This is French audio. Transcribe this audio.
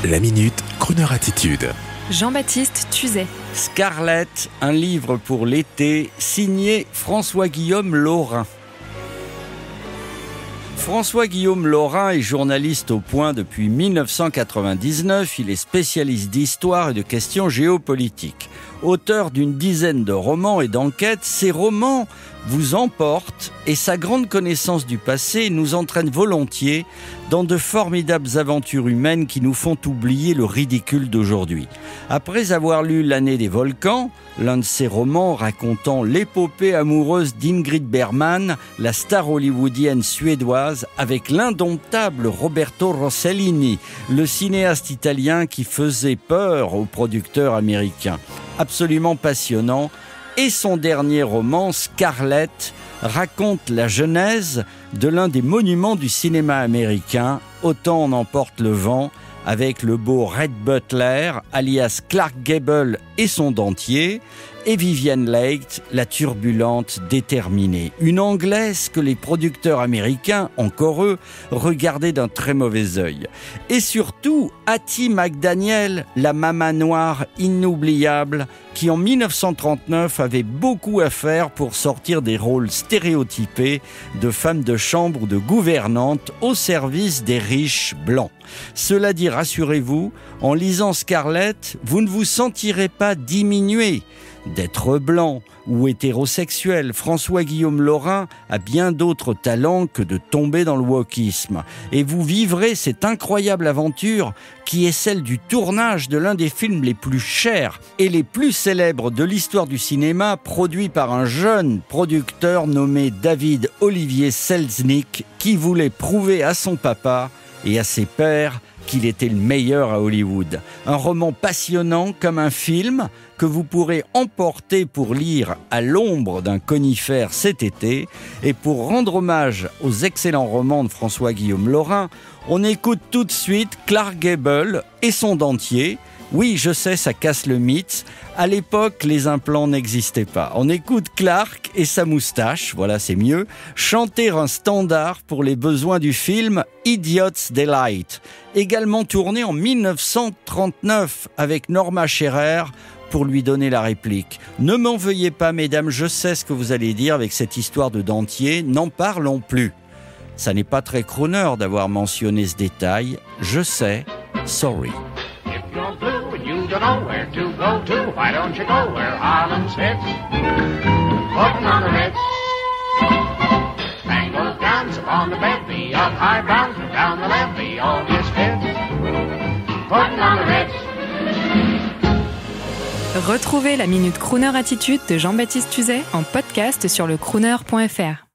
La Minute Crooner Attitude. Jean-Baptiste Tuzet. Scarlett, un livre pour l'été, signé François-Guillaume Laurin. François-Guillaume Laurin est journaliste au Point depuis 1999. Il est spécialiste d'histoire et de questions géopolitiques. Auteur d'une dizaine de romans et d'enquêtes, ces romans vous emportent et sa grande connaissance du passé nous entraîne volontiers dans de formidables aventures humaines qui nous font oublier le ridicule d'aujourd'hui. Après avoir lu L'année des volcans, l'un de ses romans racontant l'épopée amoureuse d'Ingrid Bergman, la star hollywoodienne suédoise, avec l'indomptable Roberto Rossellini, le cinéaste italien qui faisait peur aux producteurs américains. Absolument passionnant. Et son dernier roman, Scarlett, raconte la genèse de l'un des monuments du cinéma américain, Autant en emporte le vent, avec le beau Rhett Butler, alias Clark Gable et son dentier, et Vivien Leigh, la turbulente déterminée. Une Anglaise que les producteurs américains, encore eux, regardaient d'un très mauvais œil. Et surtout, Hattie McDaniel, la maman noire inoubliable, qui en 1939 avait beaucoup à faire pour sortir des rôles stéréotypés de femmes de chambre ou de gouvernantes au service des riches blancs. Cela dit, rassurez-vous, en lisant Scarlett, vous ne vous sentirez pas diminué d'être blanc ou hétérosexuel. François-Guillaume Laurin a bien d'autres talents que de tomber dans le wokisme. Et vous vivrez cette incroyable aventure qui est celle du tournage de l'un des films les plus chers et les plus célèbres de l'histoire du cinéma, produit par un jeune producteur nommé David Olivier Selznick, qui voulait prouver à son papa et à ses pairs qu'il était le meilleur à Hollywood. Un roman passionnant comme un film que vous pourrez emporter pour lire à l'ombre d'un conifère cet été. Et pour rendre hommage aux excellents romans de François-Guillaume Laurin, on écoute tout de suite Clark Gable et son dentier. Oui, je sais, ça casse le mythe. À l'époque, les implants n'existaient pas. On écoute Clark et sa moustache, voilà, c'est mieux, chanter un standard pour les besoins du film Idiot's Delight, également tourné en 1939 avec Norma Shearer pour lui donner la réplique. Ne m'en veuillez pas, mesdames, je sais ce que vous allez dire avec cette histoire de dentier, n'en parlons plus. Ça n'est pas très crooner d'avoir mentionné ce détail. Je sais, sorry. You don't know where to go to. Why don't you go where Harlem sits? Putting on the Ritz. Spangled gowns upon the bevy of high browns down the levee. All misfits. Putting on the Ritz. Retrouvez la Minute Crooner Attitude de Jean-Baptiste Tuzet en podcast sur le crooner.fr.